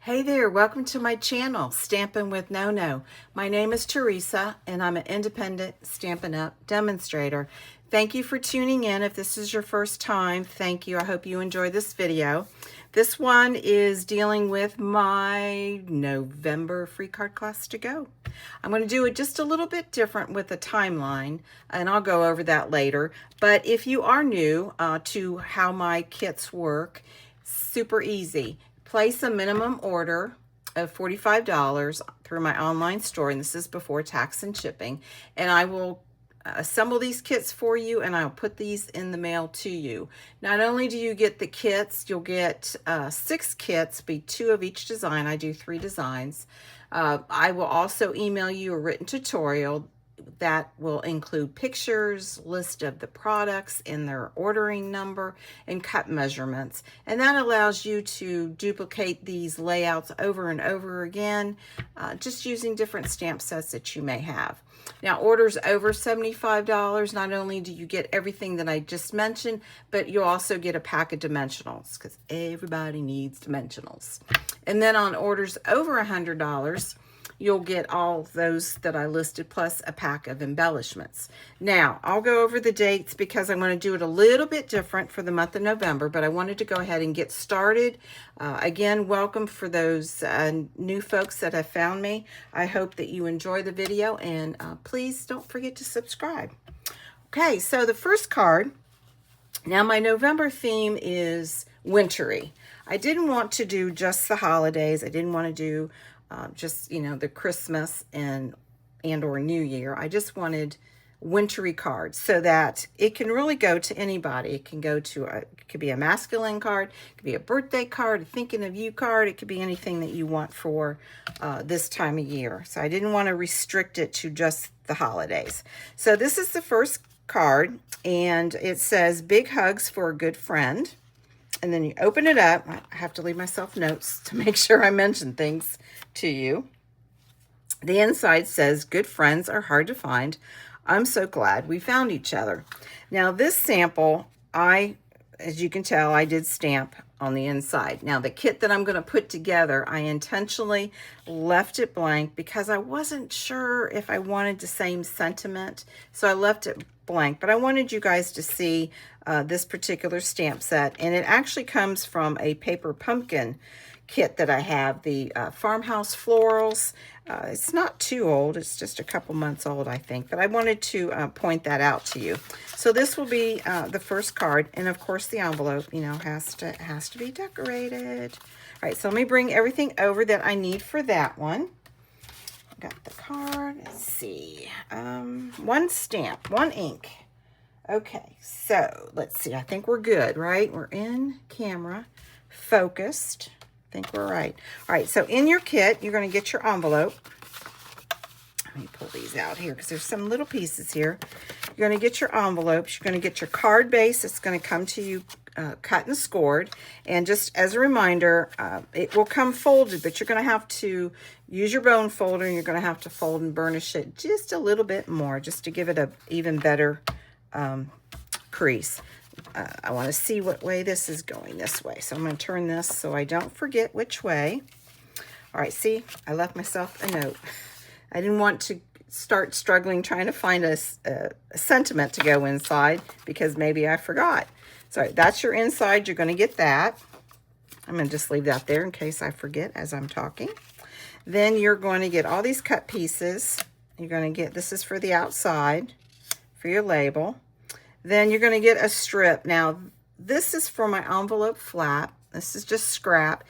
Hey there, welcome to my channel, Stampin' with No. My name is Teresa and I'm an independent Stampin' Up demonstrator. Thank you for tuning in. If this is your first time, thank you. I hope you enjoy this video. This one is dealing with my November free card class to go. I'm going to do it just a little bit different with a timeline, and I'll go over that later. But if you are new to how my kits work, super easy. Place a minimum order of $45 through my online store, and this is before tax and shipping, and I will assemble these kits for you, and I'll put these in the mail to you. Not only do you get the kits, you'll get 6 kits, be 2 of each design. I do 3 designs. I will also email you a written tutorial that will include pictures, list of the products and their ordering number, and cut measurements. And that allows you to duplicate these layouts over and over again, just using different stamp sets that you may have. Now, orders over $75, not only do you get everything that I just mentioned, but you'll also get a pack of dimensionals, because everybody needs dimensionals. And then on orders over $100, you'll get all those that I listed, plus a pack of embellishments. Now, I'll go over the dates because I'm going to do it a little bit different for the month of November, but I wanted to go ahead and get started. Again, welcome for those new folks that have found me. I hope that you enjoy the video, and please don't forget to subscribe. Okay, so the first card. Now, my November theme is Wintery. I didn't want to do just the holidays. I didn't want to do just, you know, the Christmas and or New Year. I just wanted wintry cards so that it can really go to anybody. It can go to it could be a masculine card, it could be a birthday card, a thinking of you card. It could be anything that you want for this time of year. So I didn't want to restrict it to just the holidays. So this is the first card, and it says big hugs for a good friend. And then you open it up. I have to leave myself notes to make sure I mention things to you. The inside says, good friends are hard to find. I'm so glad we found each other. Now, this sample, as you can tell, I did stamp on the inside. Now, the kit that I'm going to put together, I intentionally left it blank because I wasn't sure if I wanted the same sentiment. So I left it blank, but I wanted you guys to see this particular stamp set, and it actually comes from a paper pumpkin kit that I have, the Farmhouse Florals. It's not too old, it's just a couple months old, I think, but I wanted to point that out to you. So this will be the first card, and of course the envelope, you know, has to be decorated. All right, so let me bring everything over that I need for that one. Got the card. Let's see. 1 stamp, 1 ink. Okay, so let's see. I think we're good, right? We're in camera, focused. I think we're right. All right, so in your kit, you're going to get your envelope. Let me pull these out here because there's some little pieces here. You're going to get your envelopes. You're going to get your card base. It's going to come to you cut and scored. And just as a reminder, it will come folded, but you're going to have to use your bone folder, and you're going to have to fold and burnish it just a little bit more, just to give it a even better crease. I want to see what way this is going this way. So I'm going to turn this so I don't forget which way. All right, see, I left myself a note. I didn't want to start struggling trying to find a sentiment to go inside because maybe I forgot. So that's your inside. You're going to get that. I'm going to just leave that there in case I forget as I'm talking. Then you're going to get all these cut pieces. You're going to get, this is for the outside, for your label. Then you're going to get a strip. Now, this is for my envelope flap. This is just scrap.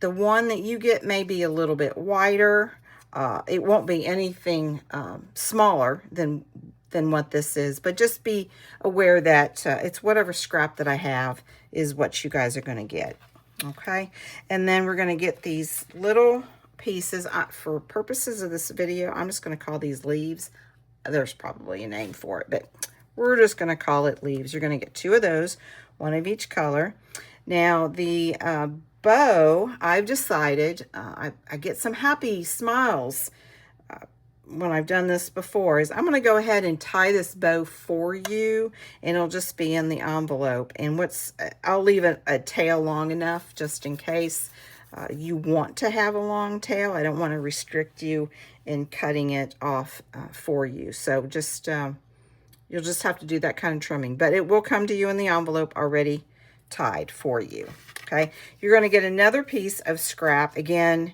The one that you get may be a little bit wider. It won't be anything smaller than what this is, but just be aware that it's whatever scrap that I have is what you guys are going to get. Okay, and then we're going to get these little pieces. For purposes of this video, I'm just going to call these leaves. There's probably a name for it, but we're just going to call it leaves. You're going to get 2 of those, 1 of each color. Now, the bow, I've decided, I get some happy smiles when I've done this before, is I'm going to go ahead and tie this bow for you, and it'll just be in the envelope. And I'll leave a tail long enough just in case you want to have a long tail. I don't want to restrict you in cutting it off for you. So just you'll just have to do that kind of trimming, but it will come to you in the envelope already tied for you. Okay, you're going to get another piece of scrap. Again,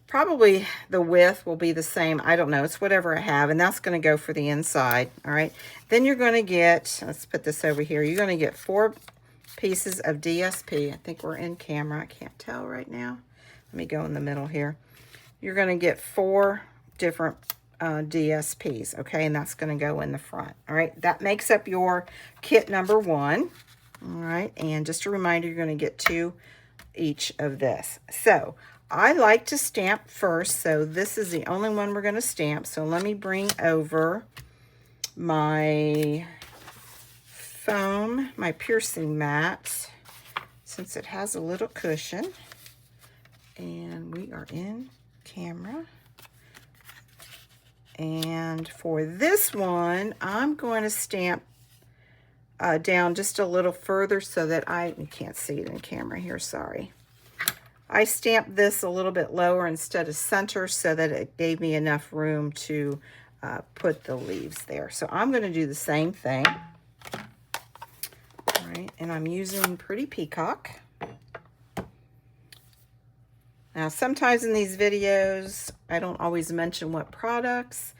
probably the width will be the same. I don't know. It's whatever I have, and that's going to go for the inside. All right. Then you're going to get, let's put this over here. You're going to get 4 pieces of DSP. I think we're in camera. I can't tell right now. Let me go in the middle here. You're going to get 4 different DSPs, okay? And that's going to go in the front. All right. That makes up your kit number 1. All right. And just a reminder, you're going to get 2 each of this. So I like to stamp first, so this is the only one we're going to stamp. So let me bring over my foam, my piercing mat, since it has a little cushion. And we are in camera. And for this one, I'm going to stamp down just a little further so that you can't see it in camera here, sorry. I stamped this a little bit lower instead of center so that it gave me enough room to put the leaves there. So I'm going to do the same thing. All right, and I'm using Pretty Peacock. Now, sometimes in these videos, I don't always mention what products,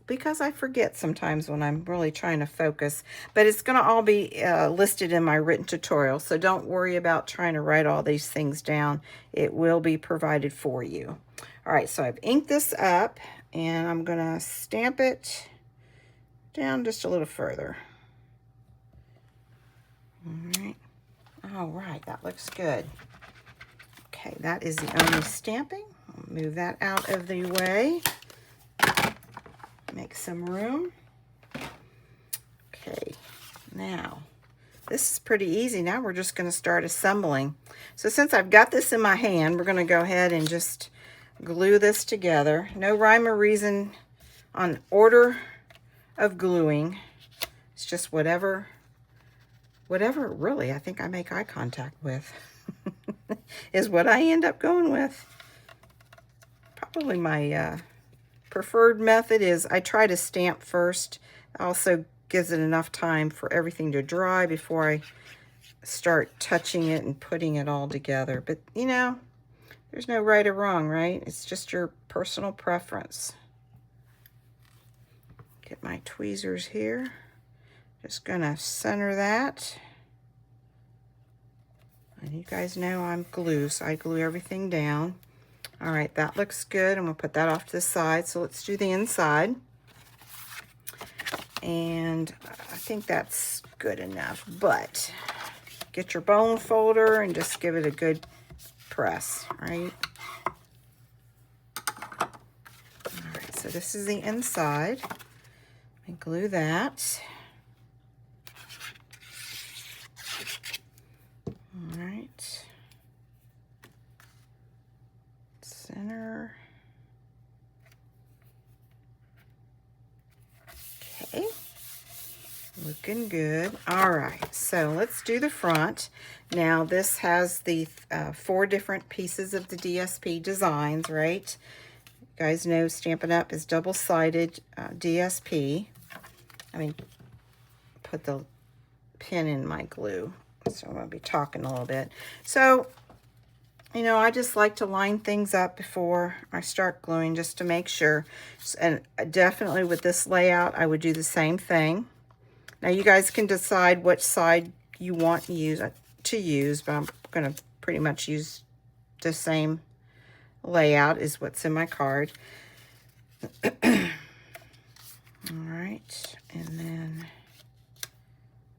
because I forget sometimes when I'm really trying to focus. But it's going to all be listed in my written tutorial, so don't worry about trying to write all these things down. It will be provided for you. All right, so I've inked this up, and I'm going to stamp it down just a little further. All right, that looks good. Okay, that is the only stamping. I'll move that out of the way. Make some room. Okay, now this is pretty easy. Now we're just going to start assembling. So since I've got this in my hand, we're going to go ahead and just glue this together. No rhyme or reason on order of gluing. It's just whatever really I think I make eye contact with. Is what I end up going with. Probably my preferred method is I try to stamp first. Also gives it enough time for everything to dry before I start touching it and putting it all together. But you know, there's no right or wrong, right? It's just your personal preference. Get my tweezers here. Just gonna center that. And you guys know I'm glue, so I glue everything down. All right, that looks good. I'm gonna put that off to the side. So let's do the inside. And I think that's good enough, but get your bone folder and just give it a good press, right? All right, so this is the inside. And glue that. All right. Center. Okay. Looking good. All right, so let's do the front. Now this has the 4 different pieces of the DSP designs, right? You guys know Stampin' Up! Is double-sided DSP. I mean, put the pin in my glue. So I'm going to be talking a little bit. So, you know, I just like to line things up before I start gluing just to make sure. And definitely with this layout, I would do the same thing. Now, you guys can decide which side you want to use, but I'm going to pretty much use the same layout as what's in my card. All right, and then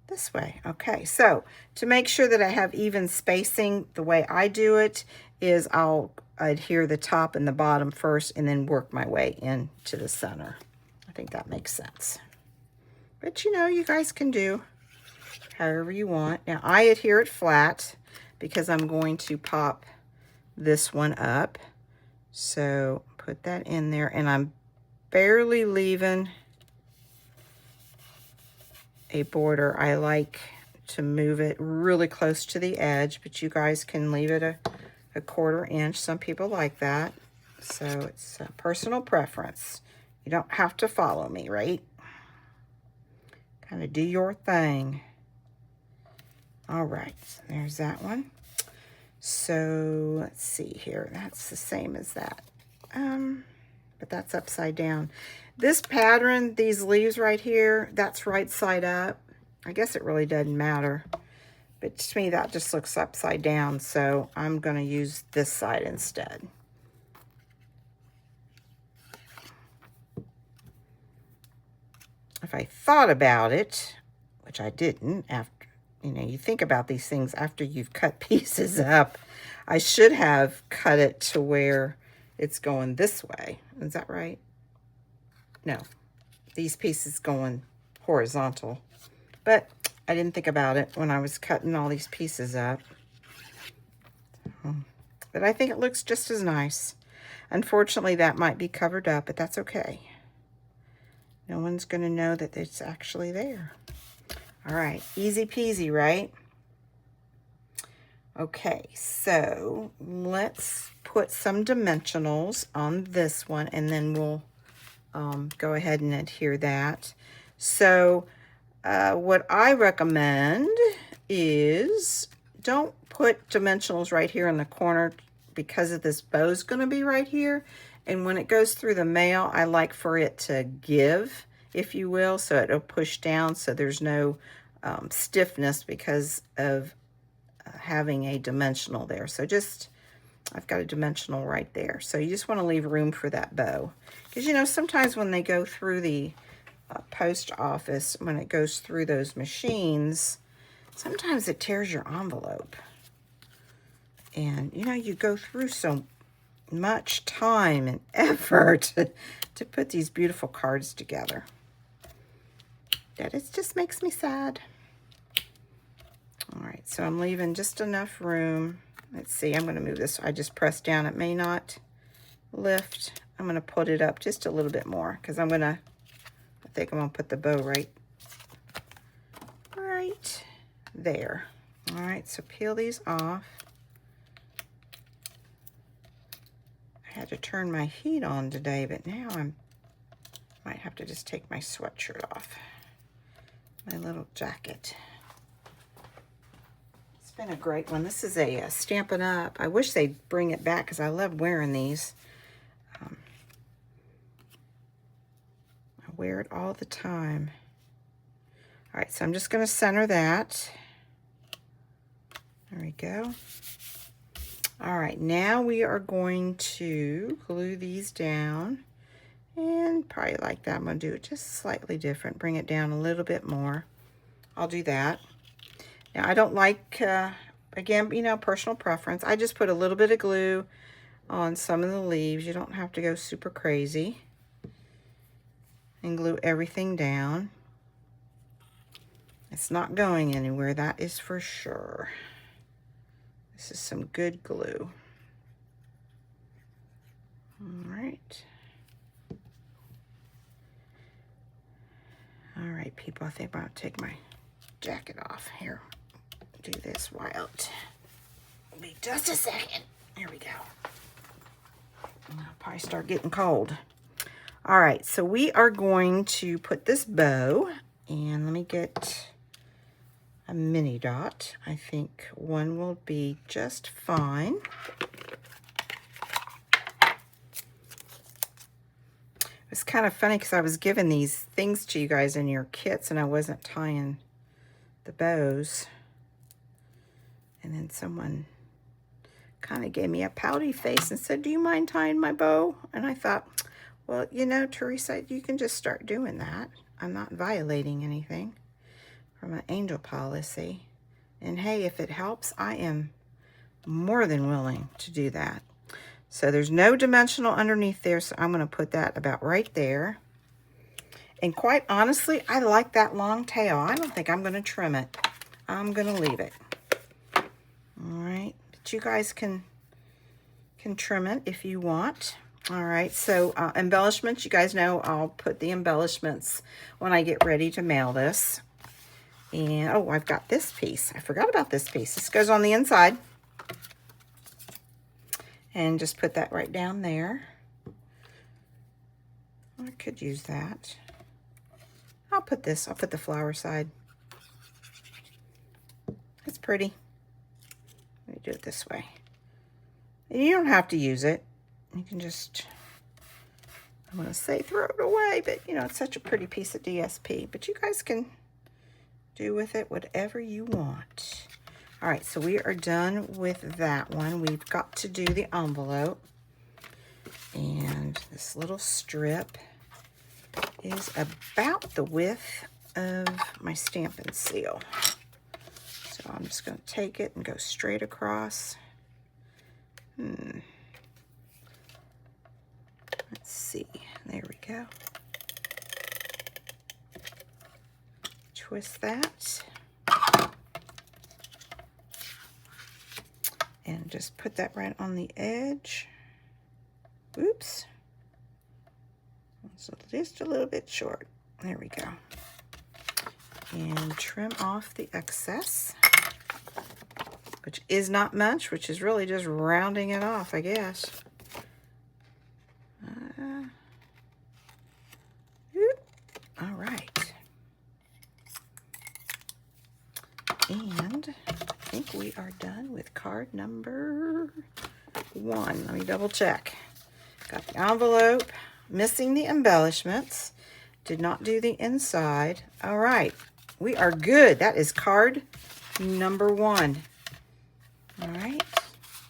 this way. Okay, so to make sure that I have even spacing, the way I do it is I'll adhere the top and the bottom first and then work my way into the center. I think that makes sense. But you know, you guys can do however you want. Now I adhere it flat because I'm going to pop this one up. So put that in there, and I'm barely leaving a border. I like to move it really close to the edge, but you guys can leave it a 1/4 inch. Some people like that. So it's a personal preference. You don't have to follow me, right? Kind of do your thing. All right, so there's that one. So let's see here. That's the same as that. But that's upside down. This pattern, these leaves right here, that's right side up. I guess it really doesn't matter. But to me, that just looks upside down. So I'm going to use this side instead. If I thought about it, which I didn't, after, you know, you think about these things after you've cut pieces up, I should have cut it to where it's going this way. Is that right? No, these pieces going horizontal. But I didn't think about it when I was cutting all these pieces up. But I think it looks just as nice. Unfortunately, that might be covered up, but that's okay. No one's going to know that it's actually there. All right, easy peasy, right? Okay, so let's put some dimensionals on this one, and then we'll go ahead and adhere that. So what I recommend is don't put dimensionals right here in the corner because of this bow's going to be right here. And when it goes through the mail, I like for it to give, if you will, so it'll push down so there's no stiffness because of having a dimensional there. So just, I've got a dimensional right there. So you just want to leave room for that bow. Because, you know, sometimes when they go through the post office, when it goes through those machines, sometimes it tears your envelope. And, you know, you go through so much time and effort to put these beautiful cards together that it just makes me sad. All right, so I'm leaving just enough room. Let's see, I'm going to move this. I just pressed down. It may not lift. I'm going to put it up just a little bit more because I think I'm going to put the bow right there. All right, so peel these off. I had to turn my heat on today, but now I might have to just take my sweatshirt off. My little jacket. It's been a great one. This is a Stampin' Up. I wish they'd bring it back because I love wearing these. I wear it all the time. All right, so I'm just going to center that. There we go. All right, now we are going to glue these down. And probably like that, I'm going to do it just slightly different. Bring it down a little bit more. I'll do that. Now, I don't like, again, you know, personal preference. I just put a little bit of glue on some of the leaves. You don't have to go super crazy. And glue everything down. It's not going anywhere, that is for sure. This is some good glue. All right. All right, people, I think I'm going to take my jacket off. Here, do this while be just a second. There we go. I'll probably start getting cold. All right, so we are going to put this bow, and let me get a mini dot. I think one will be just fine. It's kind of funny because I was giving these things to you guys in your kits and I wasn't tying the bows. And then someone kind of gave me a pouty face and said, "Do you mind tying my bow?" And I thought, well, you know, Teresa, you can just start doing that. I'm not violating anything from an angel policy. And hey, if it helps, I am more than willing to do that. So there's no dimensional underneath there, so I'm going to put that about right there. And quite honestly, I like that long tail. I don't think I'm going to trim it. I'm going to leave it. All right, but you guys can trim it if you want. All right, so embellishments, you guys know I'll put the embellishments when I get ready to mail this. And, oh, I've got this piece. I forgot about this piece. This goes on the inside. and just put that right down there. I could use that. I'll put the flower side. It's pretty. Let me do it this way. And you don't have to use it. You can just, I want to say throw it away, but you know, it's such a pretty piece of DSP. But you guys can do with it whatever you want. All right, so we are done with that one. We've got to do the envelope. And this little strip is about the width of my Stampin' Seal. So I'm just going to take it and go straight across. Let's see. There we go. Twist that. And just put that right on the edge. Oops. So just a little bit short. There we go. And trim off the excess, which is not much, which is really just rounding it off, I guess. All right. And I think we are done with card number 1. Let me double check. Got the envelope, missing the embellishments, did not do the inside. All right, we are good. That is card number 1. All right,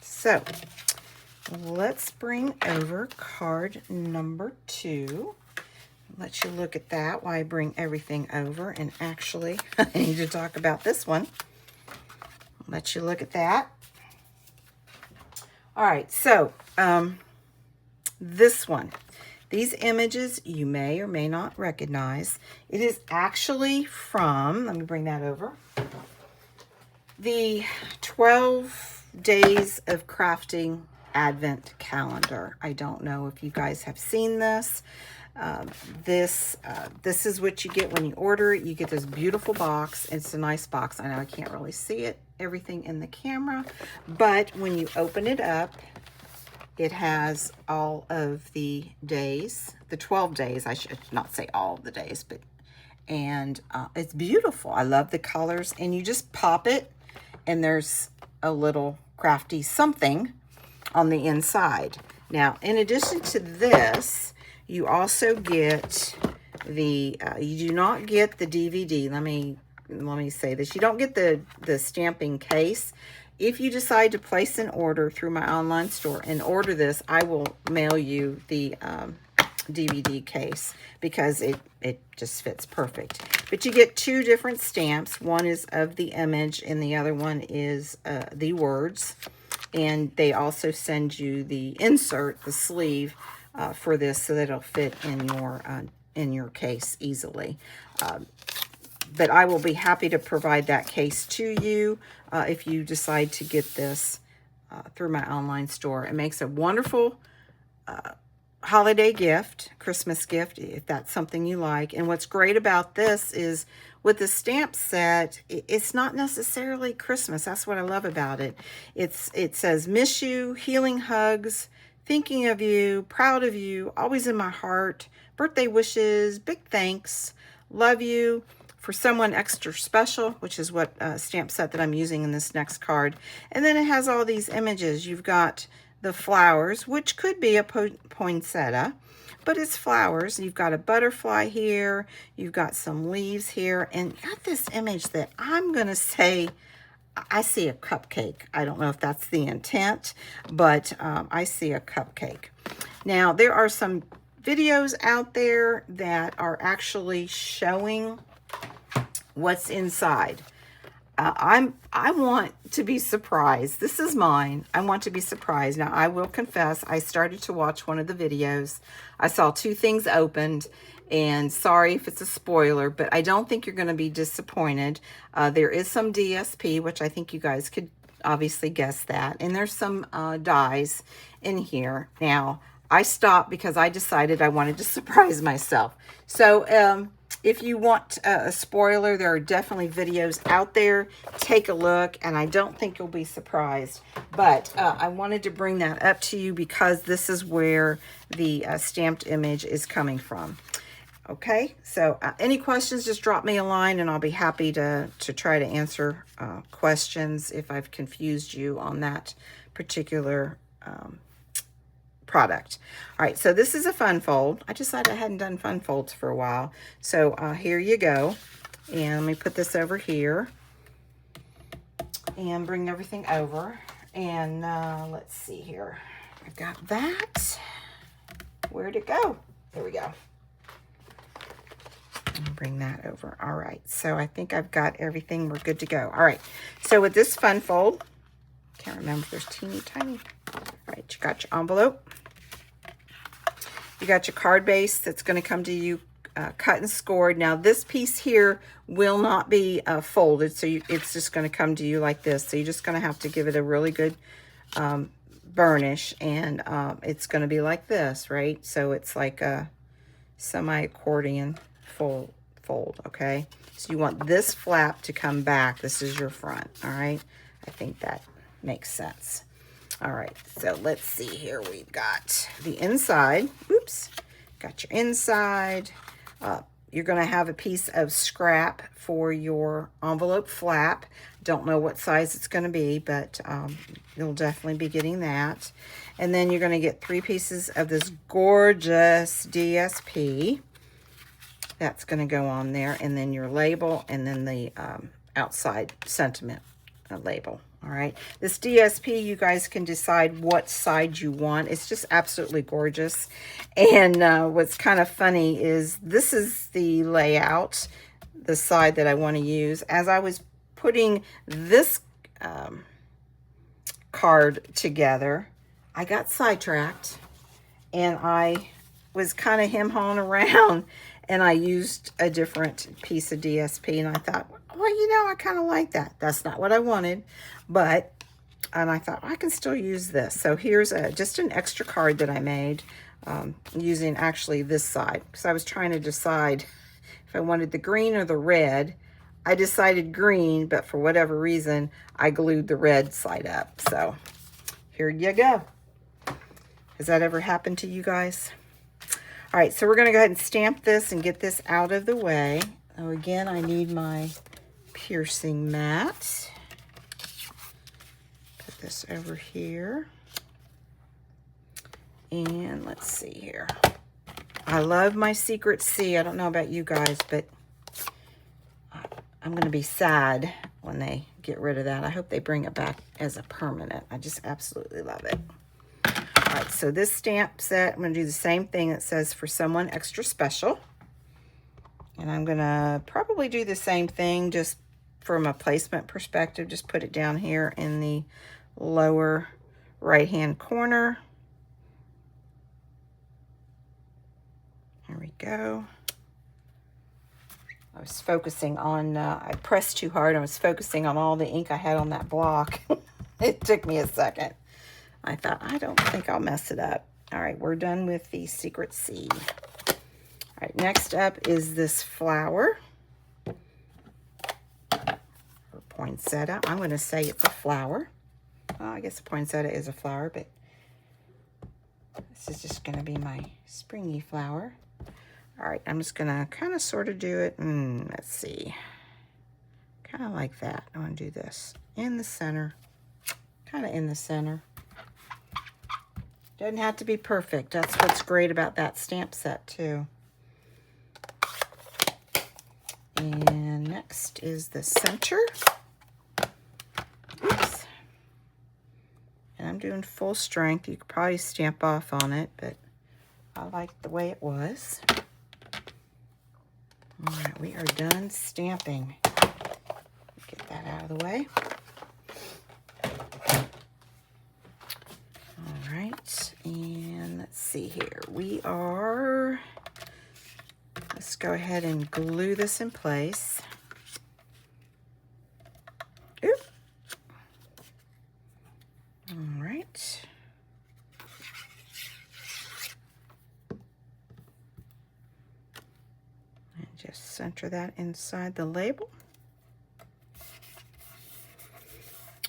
so let's bring over card number 2. Let you look at that while I bring everything over. And actually, I need to talk about this one. Let you look at that. All right, so this one. These images you may or may not recognize. It is actually from, let me bring that over, the 12 Days of Crafting Advent Calendar. I don't know if you guys have seen this. This is what you get when you order it. You get this beautiful box. It's a nice box. I know I can't really see everything in the camera, but when you open it up, it has all of the days, the 12 days. I should not say all of the days, but, and it's beautiful. I love the colors, and you just pop it, and there's a little crafty something on the inside. Now, in addition to this, you also get the, you do not get the DVD. Let me say this. You don't get the stamping case. If you decide to place an order through my online store and order this, I will mail you the DVD case because it just fits perfect. But you get 2 different stamps. One is of the image and the other one is the words. And they also send you the insert, the sleeve, for this so that it'll fit in your case easily. But I will be happy to provide that case to you if you decide to get this through my online store. It makes a wonderful holiday gift, Christmas gift, if that's something you like. And what's great about this is with the stamp set, it's not necessarily Christmas. That's what I love about it. It says, miss you, healing hugs, thinking of you, proud of you, always in my heart, birthday wishes, big thanks, love you, for someone extra special, which is what stamp set that I'm using in this next card. And then it has all these images. You've got the flowers, which could be a poinsettia, but it's flowers. You've got a butterfly here. You've got some leaves here. And got this image that I'm going to say, I see a cupcake. I don't know if that's the intent, but I see a cupcake. Now, there are some videos out there that are actually showing what's inside. I want to be surprised. This is mine. I want to be surprised. Now, I will confess, I started to watch one of the videos. I saw 2 things opened, and sorry if it's a spoiler, but I don't think you're going to be disappointed. There is some DSP, which I think you guys could obviously guess that, and there's some dies in here. Now, I stopped because I decided I wanted to surprise myself. So, if you want a spoiler, there are definitely videos out there. Take a look, and I don't think you'll be surprised. But I wanted to bring that up to you because this is where the stamped image is coming from. Okay, so any questions, just drop me a line, and I'll be happy to try to answer questions if I've confused you on that particular product. All right, so this is a fun fold. I decided I hadn't done fun folds for a while. So here you go. And let me put this over here and bring everything over. And let's see here. I've got that. Where'd it go? There we go. And bring that over. All right, so I think I've got everything. We're good to go. All right, so with this fun fold, can't remember if there's teeny tiny. All right, you got your envelope. You got your card base that's going to come to you cut and scored. Now this piece here will not be folded, so it's just going to come to you like this. So you're just going to have to give it a really good burnish, and it's going to be like this, right? So it's like a semi-accordion fold, okay? So you want this flap to come back. This is your front, all right? I think that makes sense. All right, so let's see here. We've got the inside. Oops, got your inside. You're going to have a piece of scrap for your envelope flap. Don't know what size it's going to be, but you'll definitely be getting that. And then you're going to get 3 pieces of this gorgeous DSP. That's going to go on there. And then your label, and then the outside sentiment label. All right, this DSP, you guys can decide what side you want. It's just absolutely gorgeous. And what's kind of funny is this is the layout, the side that I want to use. As I was putting this card together, I got sidetracked, and I was kind of hem-hawing around, and I used a different piece of DSP, and I thought, well, you know, I kind of like that. That's not what I wanted, and I thought, I can still use this. So here's just an extra card that I made using actually this side, because I was trying to decide if I wanted the green or the red. I decided green, but for whatever reason, I glued the red side up. So here you go. Has that ever happened to you guys? All right, so we're going to go ahead and stamp this and get this out of the way. So again, I need my piercing mat. Put this over here. And let's see here. I love my Secret C. I don't know about you guys, but I'm going to be sad when they get rid of that. I hope they bring it back as a permanent. I just absolutely love it. All right, so this stamp set, I'm going to do the same thing that says for someone extra special. And I'm going to probably do the same thing just from a placement perspective. Just put it down here in the lower right-hand corner. There we go. I was focusing on, I pressed too hard. I was focusing on all the ink I had on that block. It took me a second. I thought, I don't think I'll mess it up. All right, we're done with the Secret C. All right, next up is this flower. Or poinsettia. I'm going to say it's a flower. Well, I guess a poinsettia is a flower, but this is just going to be my springy flower. All right, I'm just going to kind of sort of do it. Let's see. Kind of like that. I want to do this in the center. Kind of in the center. Doesn't have to be perfect. That's what's great about that stamp set, too. And next is the center. Oops. And I'm doing full strength. You could probably stamp off on it, but I like the way it was. All right, we are done stamping. Get that out of the way. All right, and let's see here. Let's go ahead and glue this in place. Oop. All right. And just center that inside the label.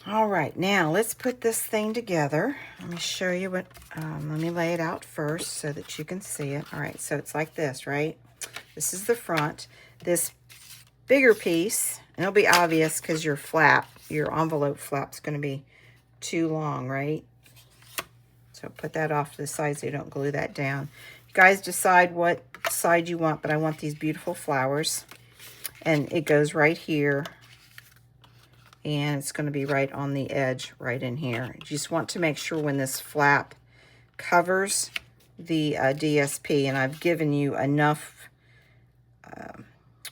All right, now let's put this thing together. Let me show you what, let me lay it out first so that you can see it. All right, so it's like this, right? This is the front. This bigger piece, and it'll be obvious because your flap, your envelope flap's going to be too long, right? So put that off to the side so you don't glue that down. You guys decide what side you want, but I want these beautiful flowers. And it goes right here. And it's going to be right on the edge, right in here. You just want to make sure when this flap covers the DSP, and I've given you enough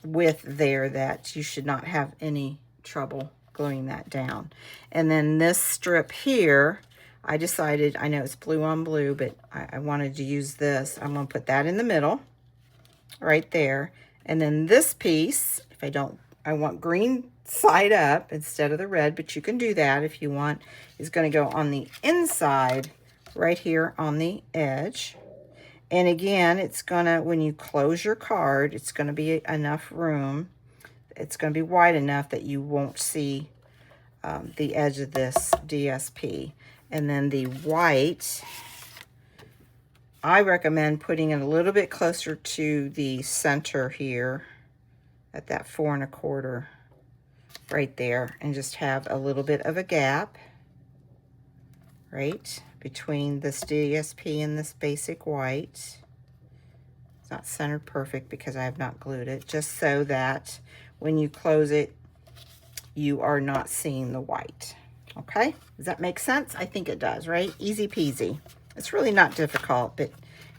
width there that you should not have any trouble gluing that down. And then this strip here, I decided, I know it's blue on blue, but I wanted to use this. I'm going to put that in the middle, right there. And then this piece, if I want green side up instead of the red, but you can do that if you want, is going to go on the inside right here on the edge. And again, it's going to, when you close your card, it's going to be enough room. It's going to be wide enough that you won't see the edge of this DSP. And then the white, I recommend putting it a little bit closer to the center here at that 4 1/4 right there, and just have a little bit of a gap right between this DSP and this basic white. It's not centered perfect because I have not glued it, just so that when you close it, you are not seeing the white. Okay, does that make sense? I think it does, right? Easy peasy. It's really not difficult, but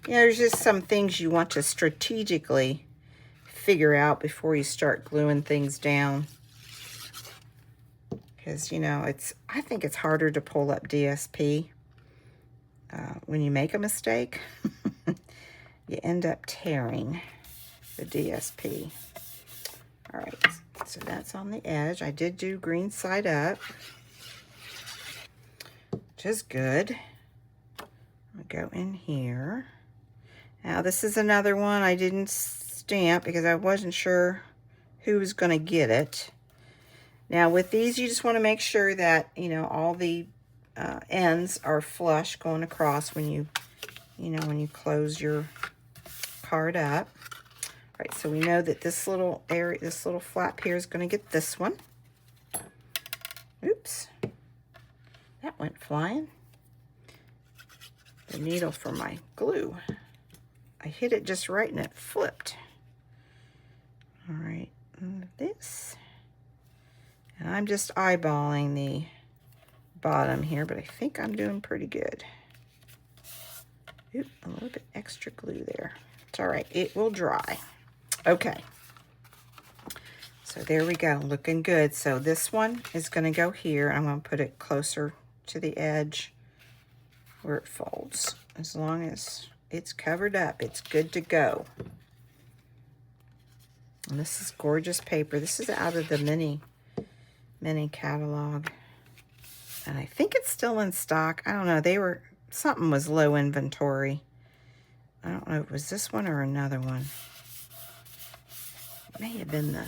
you know, there's just some things you want to strategically figure out before you start gluing things down. Because, you know, I think it's harder to pull up DSP when you make a mistake. You end up tearing the DSP. All right, so that's on the edge. I did do green side up, which is good. I'm gonna go in here. Now this is another one I didn't stamp because I wasn't sure who was gonna get it. Now with these, you just want to make sure that, you know, all the ends are flush going across when you close your card up. All right, so we know that this little area, this little flap here is going to get this one. Oops, that went flying. The needle for my glue. I hit it just right and it flipped. All right, and this. And I'm just eyeballing the bottom here, but I think I'm doing pretty good. Oop, a little bit extra glue there. It's all right, it will dry. Okay. So there we go, looking good. So this one is gonna go here. I'm gonna put it closer to the edge where it folds. As long as it's covered up, it's good to go. And this is gorgeous paper. This is out of the mini catalog, and I think it's still in stock. I don't know, something was low inventory. I don't know if it was this one or another one. It may have been the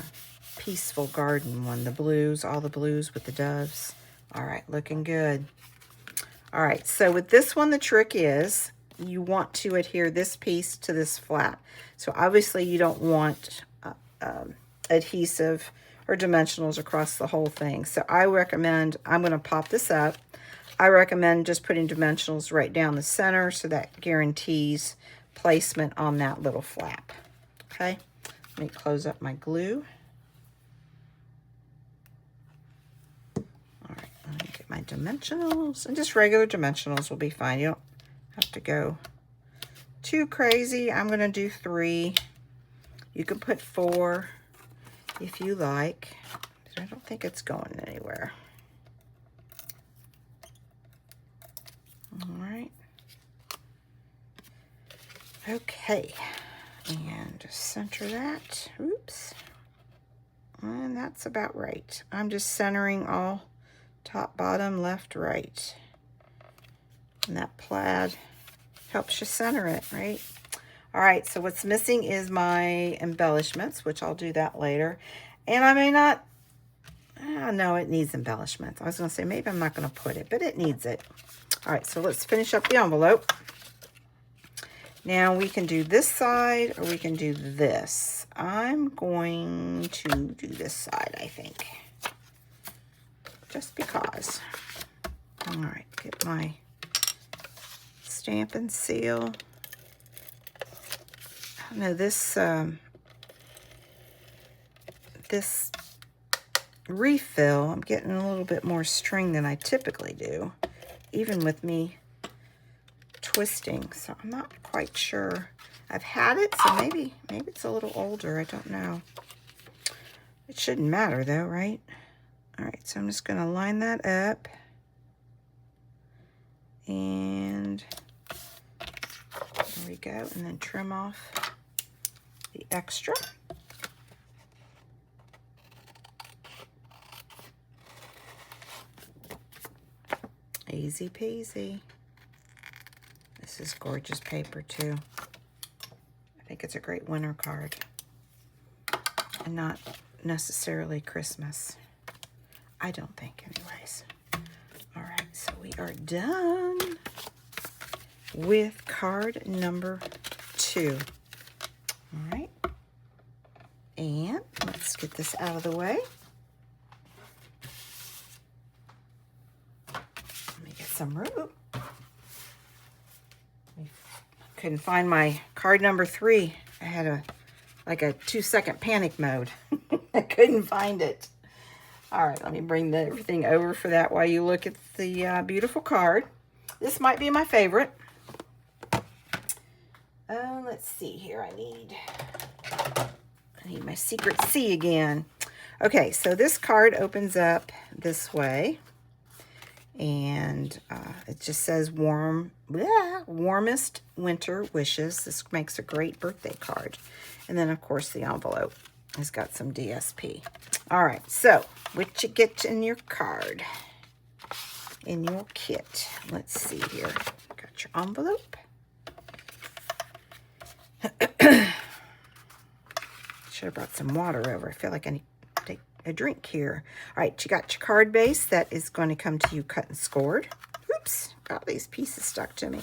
Peaceful Garden one, the blues, all the blues with the doves. All right, looking good. All right, so with this one, the trick is you want to adhere this piece to this flap. So obviously you don't want adhesive or dimensionals across the whole thing. So I recommend, I'm going to pop this up. I recommend just putting dimensionals right down the center so that guarantees placement on that little flap. Okay, let me close up my glue. All right, let me get my dimensionals, and just regular dimensionals will be fine. You don't have to go too crazy. I'm going to do 3. You can put 4 if you like. I don't think it's going anywhere. All right. Okay. And just center that. Oops. And that's about right. I'm just centering all top, bottom, left, right. And that plaid helps you center it, right? All right, so what's missing is my embellishments, which I'll do that later. And I may not, no, it needs embellishments. I was going to say maybe I'm not going to put it, but it needs it. All right, so let's finish up the envelope. Now we can do this side or we can do this. I'm going to do this side, I think. Just because. All right, get my stamp and seal. I know this this refill, I'm getting a little bit more string than I typically do, even with me twisting, so I'm not quite sure. I've had it, so maybe it's a little older, I don't know. It shouldn't matter though, right? All right, so I'm just going to line that up, and there we go, and then trim off the extra. Easy peasy. This is gorgeous paper too. I think it's a great winter card and not necessarily Christmas. I don't think anyways. All right, so we are done with card number 2. All right, and let's get this out of the way. Let me get some room. Couldn't find my card number 3. I had like a 2-second panic mode. I couldn't find it. All right, let me bring everything over for that while you look at the beautiful card. This might be my favorite. Let's see here. I need my secret C again. Okay, so this card opens up this way, and it just says warmest winter wishes. This makes a great birthday card. And then, of course, the envelope has got some DSP. All right, so what you get in your card, in your kit. Let's see here. Got your envelope. Should have brought some water over. I feel like I need to take a drink here. All right, you got your card base that is going to come to you cut and scored. Oops, got these pieces stuck to me.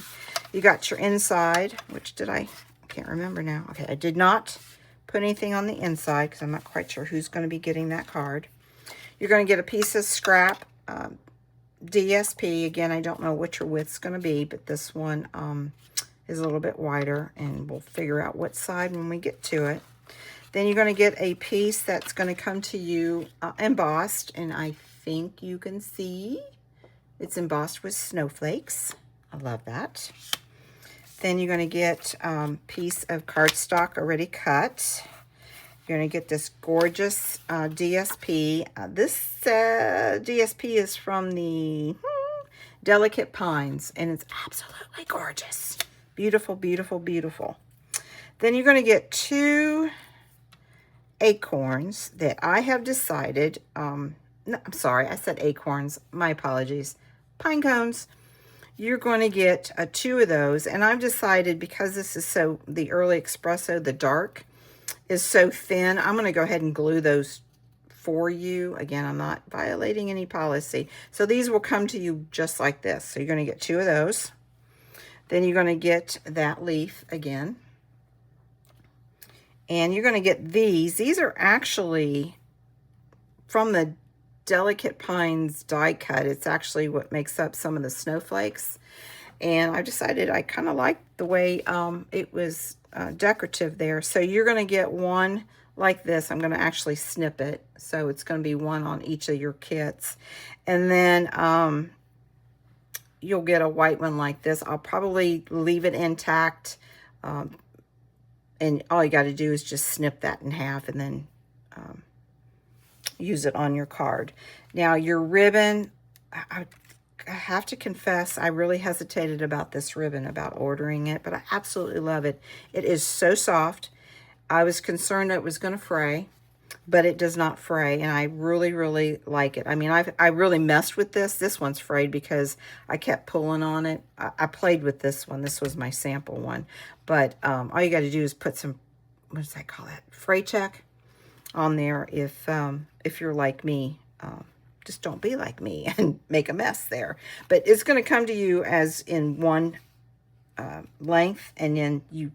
You got your inside, which I can't remember now. Okay, I did not put anything on the inside because I'm not quite sure who's going to be getting that card. You're going to get a piece of scrap DSP. Again, I don't know what your width's going to be, but this one is a little bit wider, and we'll figure out what side when we get to it. Then you're going to get a piece that's going to come to you embossed, and I think you can see it's embossed with snowflakes. I love that. Then you're going to get a piece of cardstock already cut. You're going to get this gorgeous DSP. This DSP is from the Delicate Pines, and it's absolutely gorgeous. Beautiful, beautiful, beautiful. Then you're going to get 2 acorns that I have decided, no, I'm sorry, I said acorns, my apologies, pine cones. You're going to get 2 of those, and I've decided because this is the early espresso, the dark, is so thin, I'm going to go ahead and glue those for you. Again, I'm not violating any policy. So these will come to you just like this. So you're going to get 2 of those. Then you're going to get that leaf again. And you're going to get these. These are actually from the Delicate Pines die cut. It's actually what makes up some of the snowflakes. And I decided I kind of like the way it was decorative there. So you're going to get one like this. I'm going to actually snip it. So it's going to be one on each of your kits. And then you'll get a white one like this. I'll probably leave it intact. And all you got to do is just snip that in half and then use it on your card. Now your ribbon, I have to confess, I really hesitated about this ribbon, about ordering it, but I absolutely love it. It is so soft. I was concerned it was going to fray. but it does not fray, and I really, really like it. I mean, I really messed with this. This one's frayed because I kept pulling on it. I played with this one. This was my sample one. But all you got to do is put some, what does that call that? Fray check on there if you're like me. Just don't be like me and make a mess there. But it's going to come to you as in one length, and then you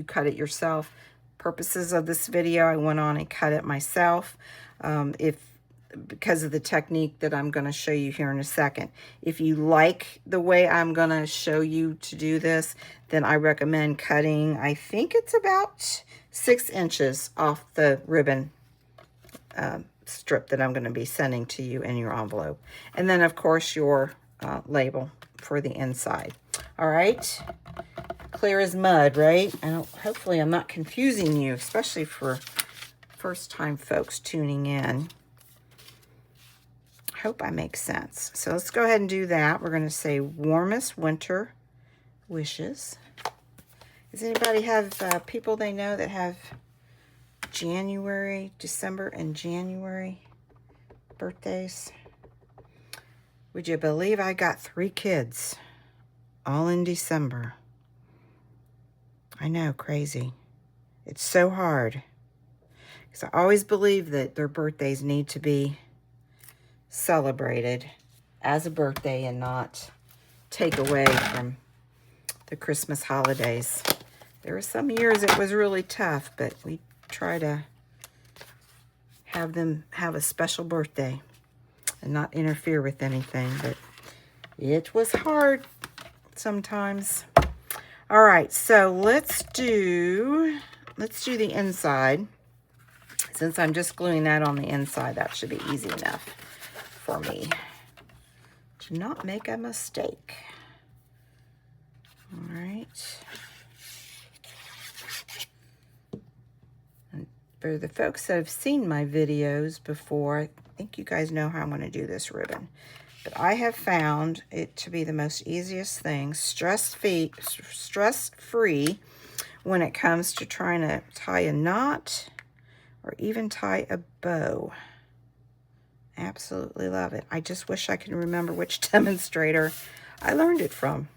cut it yourself. Purposes of this video, I went on and cut it myself because of the technique that I'm going to show you here in a second. If you like the way I'm going to show you to do this, then I recommend cutting, I think it's about 6 inches off the ribbon strip that I'm going to be sending to you in your envelope. And then, of course, your label for the inside. All right. Clear as mud, right? Hopefully I'm not confusing you, especially for first-time folks tuning in. I hope I make sense. So let's go ahead and do that. We're going to say warmest winter wishes. Does anybody have people they know that have January, December, and January birthdays? Would you believe I got 3 kids all in December? I know, crazy. It's so hard. Because I always believe that their birthdays need to be celebrated as a birthday and not take away from the Christmas holidays. There were some years it was really tough, but we try to have them have a special birthday and not interfere with anything. But it was hard sometimes. All right, so let's do the inside. Since I'm just gluing that on the inside, that should be easy enough for me to not make a mistake. All right. And for the folks that have seen my videos before, I think you guys know how I'm going to do this ribbon. But I have found it to be the most easiest thing, stress-free when it comes to trying to tie a knot or even tie a bow. Absolutely love it. I just wish I could remember which demonstrator I learned it from,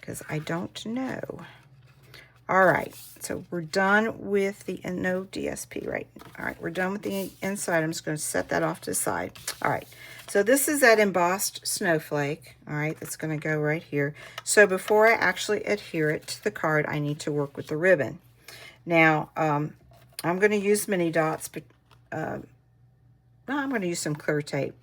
because I don't know. All right, so we're done with the, and no DSP, right? All right, we're done with the inside. I'm just going to set that off to the side. All right, so this is that embossed snowflake, all right, that's going to go right here. So before I actually adhere it to the card, I need to work with the ribbon. Now, I'm going to use mini dots, but no, I'm going to use some clear tape.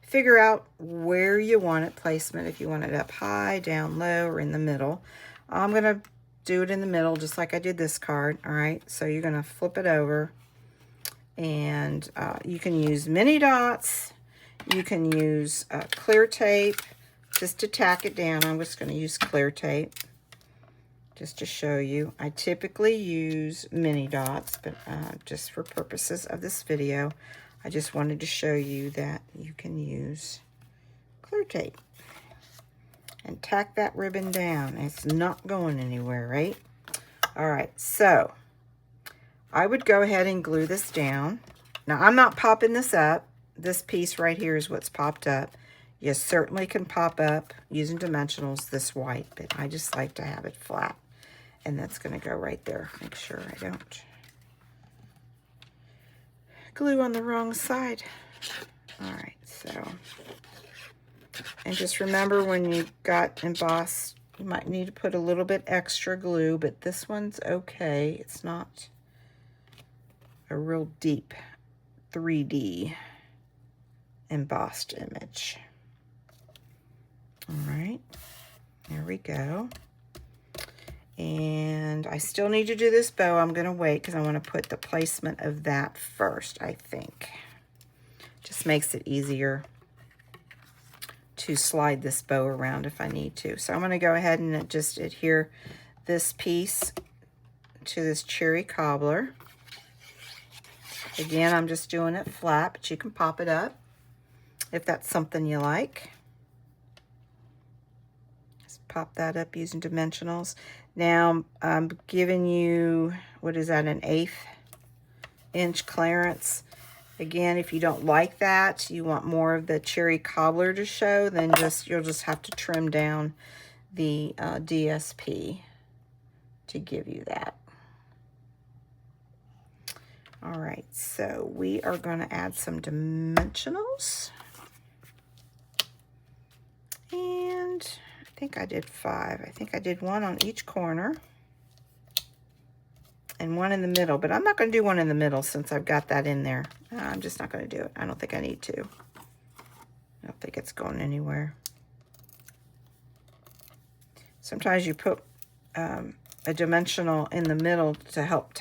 Figure out where you want it, placement, if you want it up high, down low, or in the middle. I'm going to do it in the middle, just like I did this card, all right? So you're going to flip it over, and you can use mini dots. You can use clear tape just to tack it down. I'm just going to use clear tape just to show you. I typically use mini dots, but just for purposes of this video, I just wanted to show you that you can use clear tape and tack that ribbon down. It's not going anywhere, right? All right, so I would go ahead and glue this down. Now, I'm not popping this up. This piece right here is what's popped up. You certainly can pop up using dimensionals this white, but I just like to have it flat. And that's going to go right there. Make sure I don't glue on the wrong side. All right, so, and just remember when you got embossed, you might need to put a little bit extra glue, but this one's okay. It's not a real deep 3D embossed image. All right, there we go. And I still need to do this bow. I'm going to wait because I want to put the placement of that first, I think. Just makes it easier to slide this bow around if I need to. So I'm going to go ahead and just adhere this piece to this cherry cobbler. Again, I'm just doing it flat, but you can pop it up if that's something you like. Just pop that up using dimensionals. Now, I'm giving you, what is that, an 1/8 inch clearance. Again, if you don't like that, you want more of the cherry cobbler to show, then you'll just have to trim down the DSP to give you that. All right, so we are going to add some dimensionals. And I think I did 5. I think I did 1 on each corner and 1 in the middle, but I'm not going to do 1 in the middle since I've got that in there. I'm just not going to do it. I don't think I need to. I don't think it's going anywhere. Sometimes you put a dimensional in the middle to help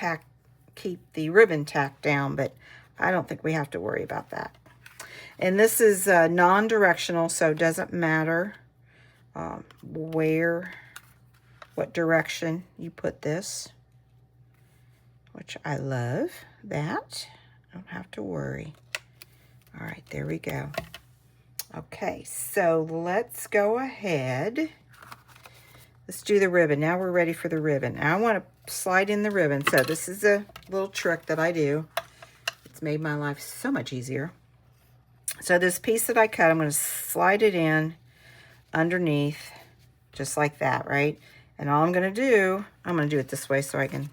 keep the ribbon tacked down, but I don't think we have to worry about that. And this is non-directional, so it doesn't matter what direction you put this, which I love that. Don't have to worry. All right, there we go. Okay, so let's go ahead. Let's do the ribbon. Now we're ready for the ribbon. Now I want to slide in the ribbon. So this is a little trick that I do. It's made my life so much easier. So this piece that I cut, I'm going to slide it in underneath, just like that, right? And all I'm going to do, I'm going to do it this way so I can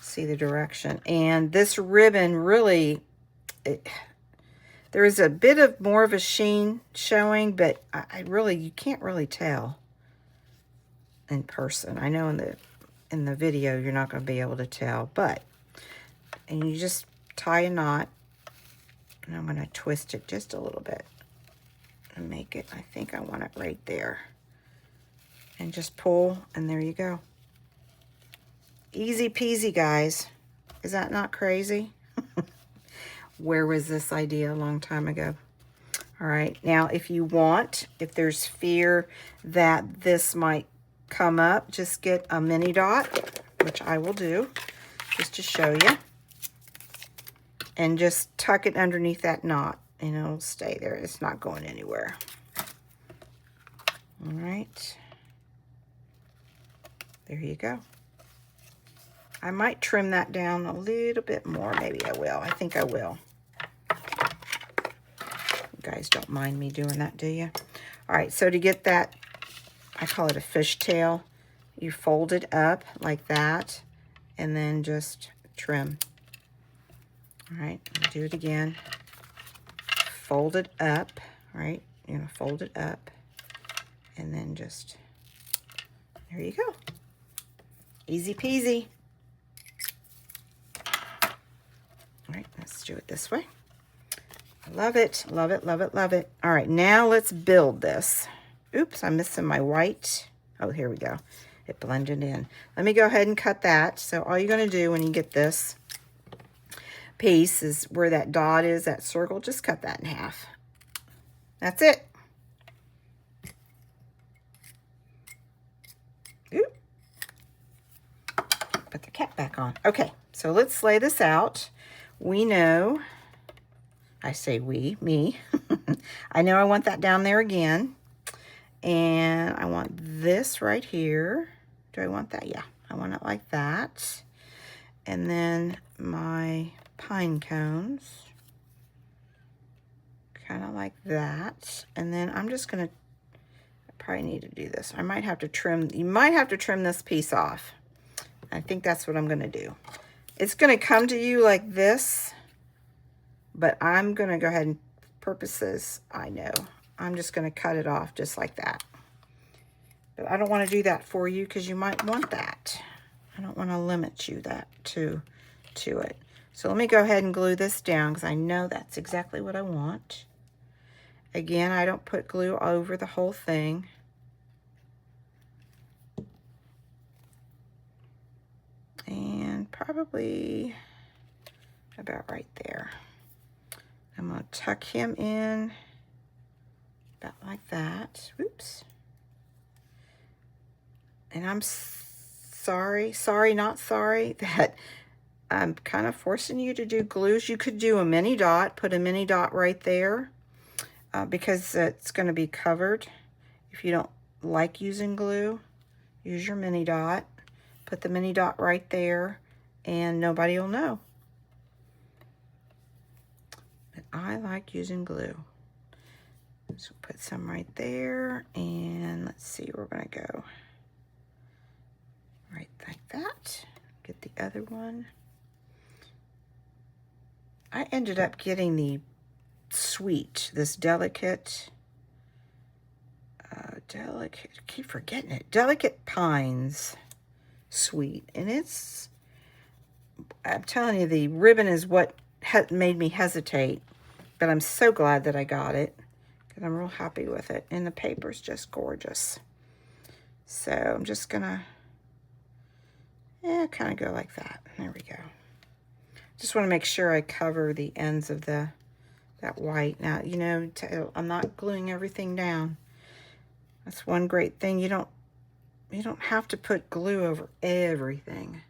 see the direction. And this ribbon really, there is a bit of more of a sheen showing, but you can't really tell in person. I know in the video you're not going to be able to tell, and you just tie a knot, and I'm going to twist it just a little bit and make it, I think I want it right there, and just pull, and there you go. Easy peasy, guys. Is that not crazy? Where was this idea a long time ago? All right, now if there's fear that this might come up, just get a mini dot, which I will do just to show you, and just tuck it underneath that knot, and it'll stay there. It's not going anywhere. All right, there you go. I might trim that down a little bit more. Maybe I will. I think I will. You guys don't mind me doing that, do you? All right, so to get that, I call it a fishtail. You fold it up like that, and then just trim. All right, do it again. Fold it up, right? You're gonna fold it up, and then just, there you go. Easy peasy. All right, let's do it this way. I love it, love it, love it, love it. All right, now let's build this. Oops, I'm missing my white. Oh, here we go. It blended in. Let me go ahead and cut that. So all you're going to do when you get this piece is where that dot is, that circle, just cut that in half. That's it. Oop. Put the cap back on. Okay, so let's lay this out. We know, I say we, me. I know I want that down there again. And I want this right here. Do I want that? Yeah, I want it like that. And then my pine cones, kind of like that. And then I'm just going to, I probably need to do this. I might have to trim, you might have to trim this piece off. I think that's what I'm going to do. It's going to come to you like this, but I'm going to go ahead and, purposes, I know, I'm just going to cut it off just like that. But I don't want to do that for you because you might want that. I don't want to limit you that to it. So let me go ahead and glue this down because I know that's exactly what I want. Again, I don't put glue over the whole thing. And probably about right there. I'm going to tuck him in about like that. Oops. And I'm sorry, not sorry, that I'm kind of forcing you to do glues. You could do a mini dot, put a mini dot right there, because it's going to be covered. If you don't like using glue, use your mini dot. Put the mini dot right there, and nobody will know. I like using glue. So put some right there, and let's see where we're gonna go. Right like that. Get the other one. I ended up getting the sweet, this delicate, I keep forgetting it, Delicate Pines sweet, and it's, I'm telling you, the ribbon is what made me hesitate, but I'm so glad that I got it, because I'm real happy with it, and the paper's just gorgeous. So I'm just gonna, kind of go like that. There we go. Just want to make sure I cover the ends of that white. Now, you know, I'm not gluing everything down. That's one great thing. You don't have to put glue over everything.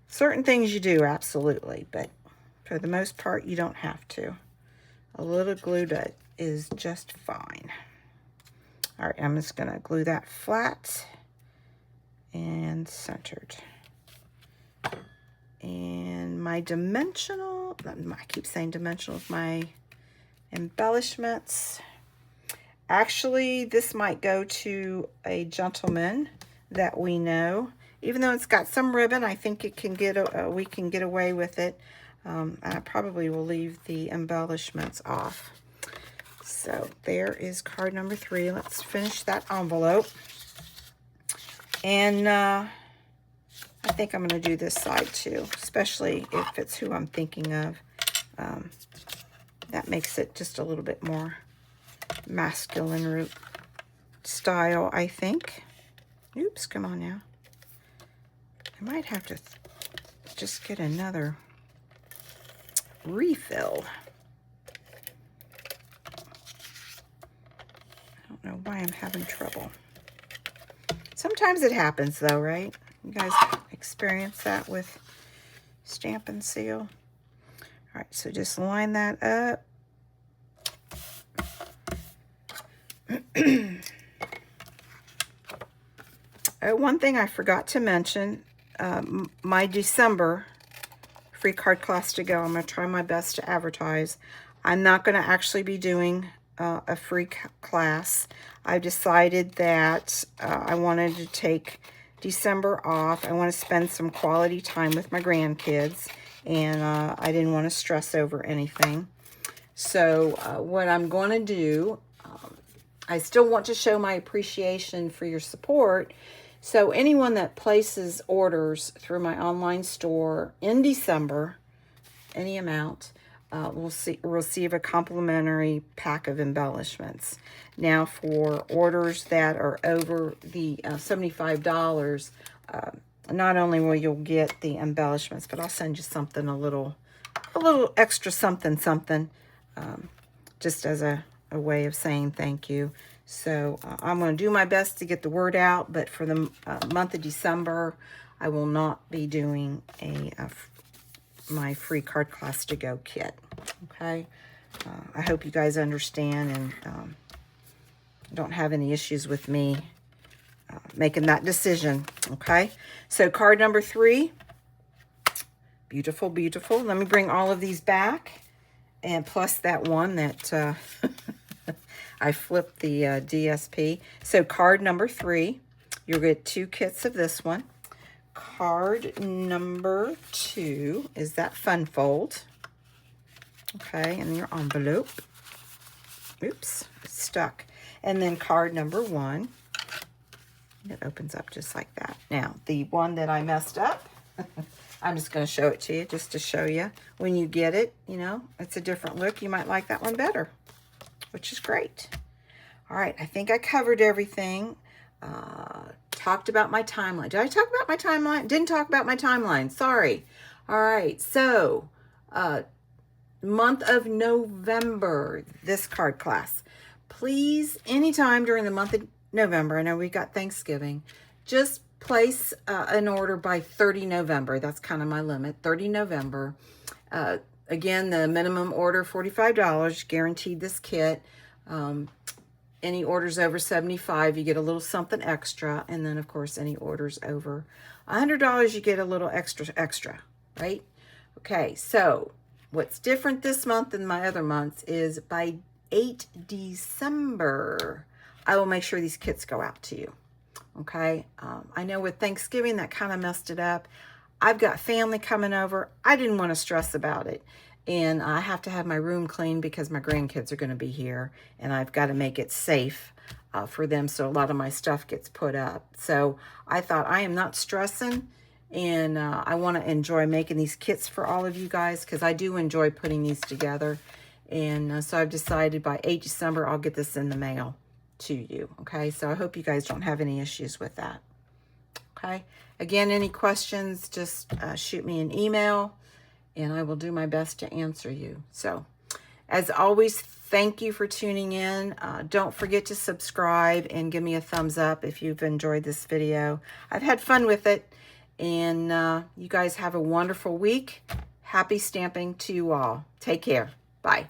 Certain things you do, absolutely, but for the most part, you don't have to. A little glue is just fine. All right, I'm just gonna glue that flat and centered. And my dimensional, I keep saying dimensional, my embellishments. Actually, this might go to a gentleman that we know. Even though it's got some ribbon, I think it can we can get away with it. I probably will leave the embellishments off. So there is card number 3. Let's finish that envelope. And I think I'm going to do this side too, especially if it's who I'm thinking of. That makes it just a little bit more masculine style, I think. Oops, come on now. I might have to just get another refill. I don't know why I'm having trouble. Sometimes it happens though, right? You guys experience that with Stampin' Seal? All right, so just line that up. One thing I forgot to mention, my December free card class to go, I'm going to try my best to advertise. I'm not going to actually be doing a free class. I decided that I wanted to take December off. I want to spend some quality time with my grandkids, and I didn't want to stress over anything. So what I'm going to do, I still want to show my appreciation for your support. So anyone that places orders through my online store in December, any amount, will receive a complimentary pack of embellishments. Now, for orders that are over the $75, not only will you get the embellishments, but I'll send you something a little extra something, just as a way of saying thank you. So I'm going to do my best to get the word out, but for the month of December, I will not be doing my free card class to go kit. Okay, I hope you guys understand and don't have any issues with me making that decision. Okay, so card number 3, beautiful, beautiful. Let me bring all of these back, and plus that one that I flipped the DSP. So card number 3, you'll get 2 kits of this one. Card number 2 is that fun fold. Okay, and your envelope. Oops, it's stuck. And then card number 1, it opens up just like that. Now, the one that I messed up, I'm just going to show it to you just to show you. When you get it, you know, it's a different look. You might like that one better, which is great. All right, I think I covered everything. Talked about my timeline. Did I talk about my timeline? Didn't talk about my timeline. Sorry. All right, so month of November, this card class. Please, anytime during the month of November, I know we got Thanksgiving, just place an order by 30 November. That's kind of my limit, 30 November. Again, the minimum order, $45, guaranteed this kit. Any orders over $75, you get a little something extra. And then, of course, any orders over $100, you get a little extra, right? Okay, so what's different this month than my other months is by 8 December, I will make sure these kits go out to you. Okay, I know with Thanksgiving that kind of messed it up. I've got family coming over. I didn't want to stress about it. And I have to have my room clean because my grandkids are going to be here. And I've got to make it safe for them, so a lot of my stuff gets put up. So I thought, I am not stressing. And I want to enjoy making these kits for all of you guys because I do enjoy putting these together. And so I've decided by 8 December, I'll get this in the mail to you. Okay, so I hope you guys don't have any issues with that. Okay, again, any questions, just shoot me an email and I will do my best to answer you. So as always, thank you for tuning in. Don't forget to subscribe and give me a thumbs up if you've enjoyed this video. I've had fun with it, and you guys have a wonderful week. Happy stamping to you all. Take care. Bye.